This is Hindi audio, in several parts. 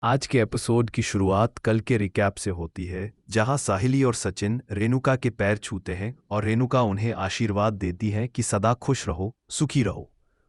आज के एपिसोड की शुरुआत कल के रिकैप से होती है, जहां साहिली और सचिन रेणुका के पैर छूते हैं और रेणुका उन्हें आशीर्वाद देती है कि सदा खुश रहो, सुखी रहो।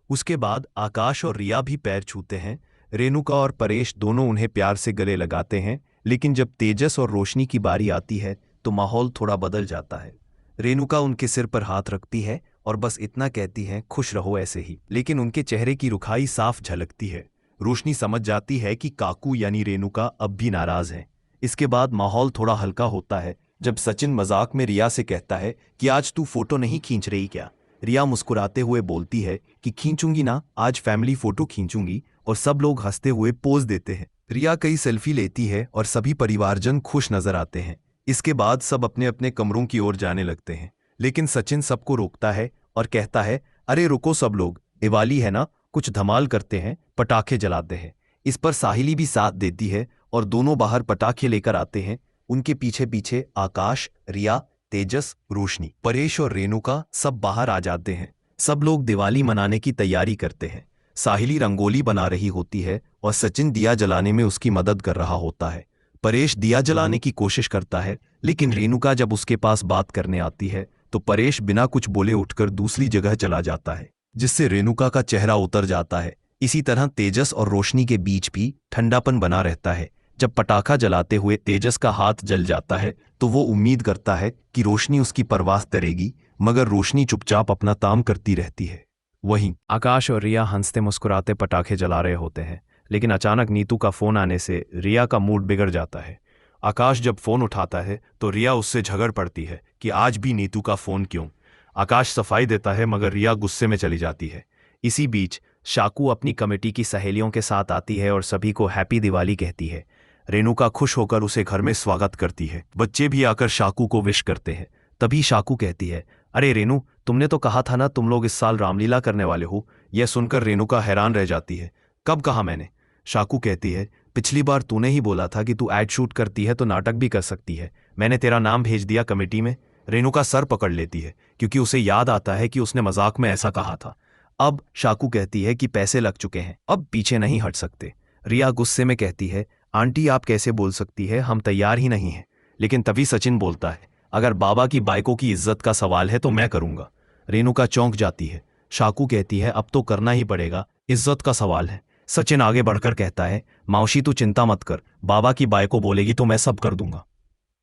उसके बाद आकाश और रिया भी पैर छूते हैं। रेणुका और परेश दोनों उन्हें प्यार से गले लगाते हैं, लेकिन जब तेजस और रोशनी की बारी आती है तो माहौल थोड़ा बदल जाता है। रेणुका उनके सिर पर हाथ रखती है और बस इतना कहती है, खुश रहो ऐसे ही, लेकिन उनके चेहरे की रुखाई साफ झलकती है। रोशनी समझ जाती है कि काकू यानी रेणुका अब भी नाराज है। इसके बाद माहौल थोड़ा हल्का होता है जब सचिन मजाक में रिया से कहता है कि आज तू फोटो नहीं खींच रही क्या। रिया मुस्कुराते हुए बोलती है कि खींचूंगी ना, आज फैमिली फोटो खींचूंगी, और सब लोग हंसते हुए पोज देते हैं। रिया कई सेल्फी लेती है और सभी परिवारजन खुश नजर आते हैं। इसके बाद सब अपने अपने कमरों की ओर जाने लगते हैं, लेकिन सचिन सबको रोकता है और कहता है, अरे रुको सब लोग, दिवाली है ना, कुछ धमाल करते हैं, पटाखे जलाते हैं। इस पर साहिली भी साथ देती है और दोनों बाहर पटाखे लेकर आते हैं। उनके पीछे पीछे आकाश, रिया, तेजस, रोशनी, परेश और रेणुका सब बाहर आ जाते हैं। सब लोग दिवाली मनाने की तैयारी करते हैं। साहिली रंगोली बना रही होती है और सचिन दिया जलाने में उसकी मदद कर रहा होता है। परेश दिया जलाने की कोशिश करता है, लेकिन रेणुका जब उसके पास बात करने आती है तो परेश बिना कुछ बोले उठकर दूसरी जगह चला जाता है, जिससे रेणुका का चेहरा उतर जाता है। इसी तरह तेजस और रोशनी के बीच भी ठंडापन बना रहता है। जब पटाखा जलाते हुए तेजस का हाथ जल जाता है तो वो उम्मीद करता है कि रोशनी उसकी परवाह करेगी, मगर रोशनी चुपचाप अपना काम करती रहती है। वहीं आकाश और रिया हंसते मुस्कुराते पटाखे जला रहे होते हैं, लेकिन अचानक नीतू का फोन आने से रिया का मूड बिगड़ जाता है। आकाश जब फोन उठाता है तो रिया उससे झगड़ पड़ती है कि आज भी नीतू का फोन क्यों। आकाश सफाई देता है, मगर रिया गुस्से में चली जाती है। इसी बीच शाकू अपनी कमेटी की सहेलियों के साथ आती है और सभी को हैप्पी दिवाली कहती है। रेणुका खुश होकर उसे घर में स्वागत करती है। बच्चे भी आकर शाकू को विश करते हैं। तभी शाकू कहती है, अरे रेणु, तुमने तो कहा था ना तुम लोग इस साल रामलीला करने वाले हो। यह सुनकर रेणुका हैरान रह जाती है, कब कहा मैंने। शाकू कहती है, पिछली बार तूने ही बोला था कि तू एड शूट करती है तो नाटक भी कर सकती है, मैंने तेरा नाम भेज दिया कमेटी में। रेणुका सर पकड़ लेती है क्योंकि उसे याद आता है कि उसने मजाक में ऐसा कहा था। अब शाकू कहती है कि पैसे लग चुके हैं, अब पीछे नहीं हट सकते। रिया गुस्से में कहती है, आंटी आप कैसे बोल सकती है, हम तैयार ही नहीं हैं। लेकिन तभी सचिन बोलता है, अगर बाबा की बाइकों की इज्जत का सवाल है तो मैं करूंगा। रेणुका चौंक जाती है। शाकू कहती है, अब तो करना ही पड़ेगा, इज्जत का सवाल है। सचिन आगे बढ़कर कहता है, मौसी तू चिंता मत कर, बाबा की बाइकों बोलेगी तो मैं सब कर दूंगा।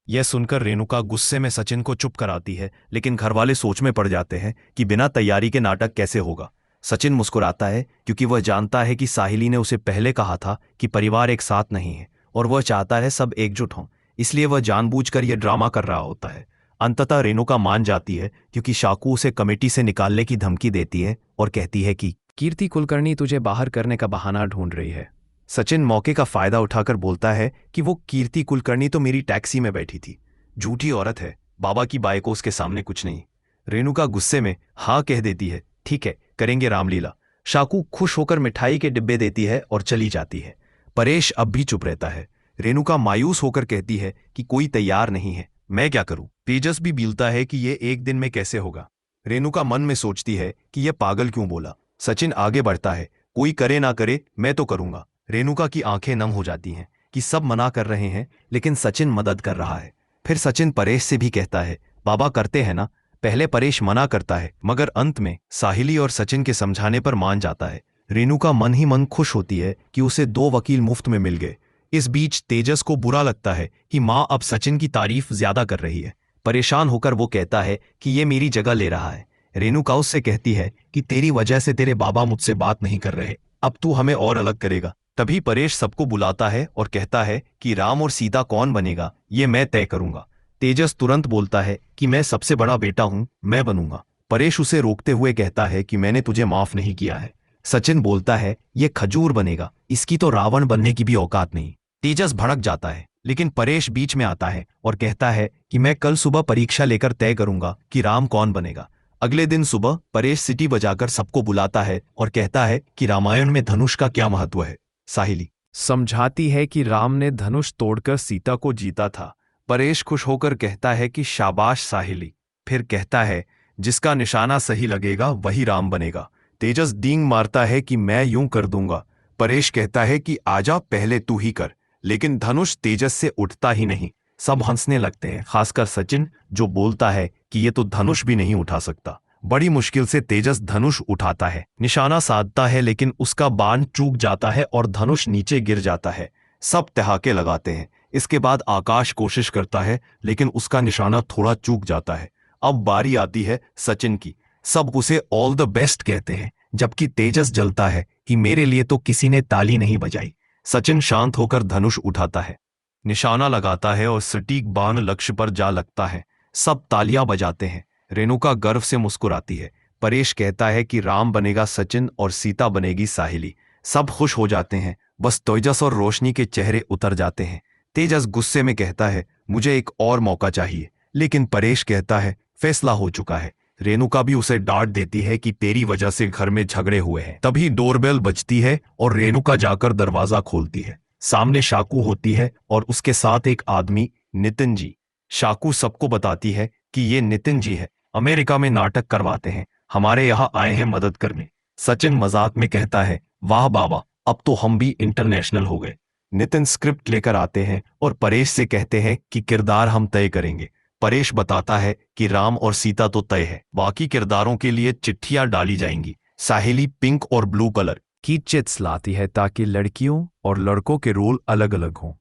यह सुनकर रेणुका गुस्से में सचिन को चुप कराती है, लेकिन घरवाले सोच में पड़ जाते हैं कि बिना तैयारी के नाटक कैसे होगा। सचिन मुस्कुराता है क्योंकि वह जानता है कि साहिली ने उसे पहले कहा था कि परिवार एक साथ नहीं है और वह चाहता है सब एकजुट हों, इसलिए वह जानबूझकर यह ड्रामा कर रहा होता है। अंततः रेणुका मान जाती है क्योंकि शाकू उसे कमेटी से निकालने की धमकी देती है और कहती है कि कीर्ति कुलकर्णी तुझे बाहर करने का बहाना ढूंढ रही है। सचिन मौके का फायदा उठाकर बोलता है कि वो कीर्ति कुलकर्णी तो मेरी टैक्सी में बैठी थी, झूठी औरत है, बाबा की बाइकों उसके सामने कुछ नहीं। रेणुका गुस्से में हाँ कह देती है, ठीक है करेंगे रामलीला। शाकू खुश होकर मिठाई के डिब्बे देती है और चली जाती है। परेश अब भी चुप रहता है। रेणुका मायूस होकर कहती है कि कोई तैयार नहीं है, मैं क्या करूं। तेजस भी बीलता है कि ये एक दिन में कैसे होगा। रेणुका मन में सोचती है कि यह पागल क्यों बोला। सचिन आगे बढ़ता है, कोई करे ना करे मैं तो करूंगा। रेणुका की आंखें नम हो जाती हैं कि सब मना कर रहे हैं लेकिन सचिन मदद कर रहा है। फिर सचिन परेश से भी कहता है, बाबा करते हैं ना। पहले परेश मना करता है, मगर अंत में साहिली और सचिन के समझाने पर मान जाता है। रेणुका मन ही मन खुश होती है कि उसे 2 वकील मुफ्त में मिल गए। इस बीच तेजस को बुरा लगता है कि माँ अब सचिन की तारीफ ज्यादा कर रही है। परेशान होकर वो कहता है कि ये मेरी जगह ले रहा है। रेणुका उससे कहती है कि तेरी वजह से तेरे बाबा मुझसे बात नहीं कर रहे, अब तू हमें और अलग करेगा। तभी परेश सबको बुलाता है और कहता है कि राम और सीता कौन बनेगा ये मैं तय करूंगा। तेजस तुरंत बोलता है कि मैं सबसे बड़ा बेटा हूं, मैं बनूंगा। परेश उसे रोकते हुए कहता है कि मैंने तुझे माफ नहीं किया है। सचिन बोलता है, ये खजूर बनेगा, इसकी तो रावण बनने की भी औकात नहीं। तेजस भड़क जाता है, लेकिन परेश बीच में आता है और कहता है कि मैं कल सुबह परीक्षा लेकर तय करूंगा कि राम कौन बनेगा। अगले दिन सुबह परेश सिटी बजाकर सबको बुलाता है और कहता है कि रामायण में धनुष का क्या महत्व है। साहिली समझाती है कि राम ने धनुष तोड़कर सीता को जीता था। परेश खुश होकर कहता है कि शाबाश साहिली। फिर कहता है, जिसका निशाना सही लगेगा वही राम बनेगा। तेजस डींग मारता है कि मैं यूं कर दूंगा, परेश कहता है कि आजा पहले तू ही कर, लेकिन धनुष तेजस से उठता ही नहीं। सब हंसने लगते हैं, खासकर सचिन जो बोलता है कि ये तो धनुष भी नहीं उठा सकता। बड़ी मुश्किल से तेजस धनुष उठाता है, निशाना साधता है, लेकिन उसका बाण चूक जाता है और धनुष नीचे गिर जाता है। सब ठहाके लगाते हैं। इसके बाद आकाश कोशिश करता है, लेकिन उसका निशाना थोड़ा चूक जाता है। अब बारी आती है सचिन की। सब उसे ऑल द बेस्ट कहते हैं, जबकि तेजस जलता है कि मेरे लिए तो किसी ने ताली नहीं बजाई। सचिन शांत होकर धनुष उठाता है, निशाना लगाता है और सटीक बाण लक्ष्य पर जा लगता है। सब तालियां बजाते हैं। रेणुका गर्व से मुस्कुराती है। परेश कहता है कि राम बनेगा सचिन और सीता बनेगी साहिली। सब खुश हो जाते हैं, बस तेजस और रोशनी के चेहरे उतर जाते हैं। तेजस गुस्से में कहता है मुझे एक और मौका चाहिए, लेकिन परेश कहता है फैसला हो चुका है। रेणुका भी उसे डांट देती है कि तेरी वजह से घर में झगड़े हुए हैं। तभी डोरबेल बजती है और रेणुका जाकर दरवाजा खोलती है। सामने शाकू होती है और उसके साथ एक आदमी, नितिन जी। शाकू सबको बताती है कि ये नितिन जी है, अमेरिका में नाटक करवाते हैं, हमारे यहाँ आए हैं मदद करने। सचिन मजाक में कहता है वाह बाबा, अब तो हम भी इंटरनेशनल हो गए। नितिन स्क्रिप्ट लेकर आते हैं और परेश से कहते हैं कि किरदार हम तय करेंगे। परेश बताता है कि राम और सीता तो तय है, बाकी किरदारों के लिए चिट्ठियां डाली जाएंगी। साहिली पिंक और ब्लू कलर की चिट्स लाती है ताकि लड़कियों और लड़कों के रोल अलग अलग हों।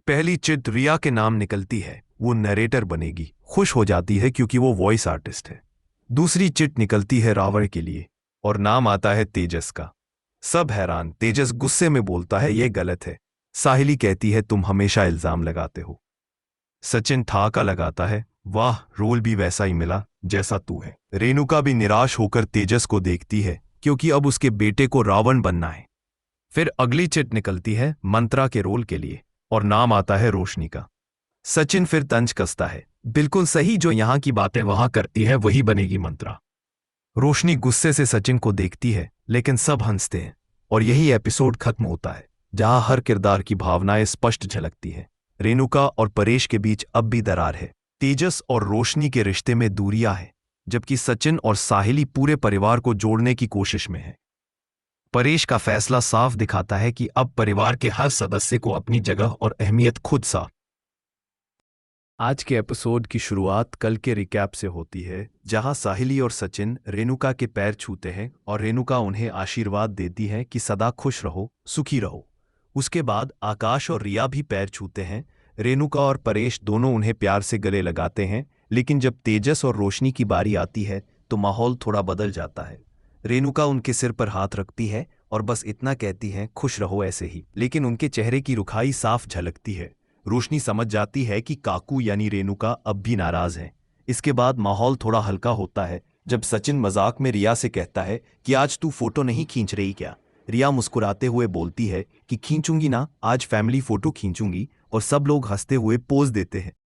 पहली चिट रिया के नाम निकलती है, वो नरेटर बनेगी। खुश हो जाती है क्योंकि वो वॉइस आर्टिस्ट है। दूसरी चिट निकलती है रावण के लिए और नाम आता है तेजस का। सब हैरान। तेजस गुस्से में बोलता है ये गलत है। साहिली कहती है तुम हमेशा इल्जाम लगाते हो। सचिन ठाका लगाता है वाह, रोल भी वैसा ही मिला जैसा तू है। रेणुका भी निराश होकर तेजस को देखती है क्योंकि अब उसके बेटे को रावण बनना है। फिर अगली चिट निकलती है मंत्रा के रोल के लिए और नाम आता है रोशनी का। सचिन फिर तंज कसता है बिल्कुल सही, जो यहां की बातें वहां करती है वही बनेगी मंत्रा। रोशनी गुस्से से सचिन को देखती है, लेकिन सब हंसते हैं और यही एपिसोड खत्म होता है, जहां हर किरदार की भावनाएं स्पष्ट झलकती हैं। रेणुका और परेश के बीच अब भी दरार है। तेजस और रोशनी के रिश्ते में दूरियां हैं, जबकि सचिन और साहिली पूरे परिवार को जोड़ने की कोशिश में है। परेश का फैसला साफ दिखाता है कि अब परिवार के हर सदस्य को अपनी जगह और अहमियत खुद साफ। आज के एपिसोड की शुरुआत कल के रिकैप से होती है, जहां साहिली और सचिन रेणुका के पैर छूते हैं और रेणुका उन्हें आशीर्वाद देती है कि सदा खुश रहो, सुखी रहो। उसके बाद आकाश और रिया भी पैर छूते हैं। रेणुका और परेश दोनों उन्हें प्यार से गले लगाते हैं, लेकिन जब तेजस और रोशनी की बारी आती है तो माहौल थोड़ा बदल जाता है। रेणुका उनके सिर पर हाथ रखती है और बस इतना कहती है खुश रहो ऐसे ही, लेकिन उनके चेहरे की रुखाई साफ झलकती है। रोशनी समझ जाती है कि काकू यानी रेणुका अब भी नाराज है। इसके बाद माहौल थोड़ा हल्का होता है जब सचिन मजाक में रिया से कहता है कि आज तू फोटो नहीं खींच रही क्या। रिया मुस्कुराते हुए बोलती है कि खींचूंगी ना, आज फैमिली फोटो खींचूंगी, और सब लोग हंसते हुए पोज देते हैं।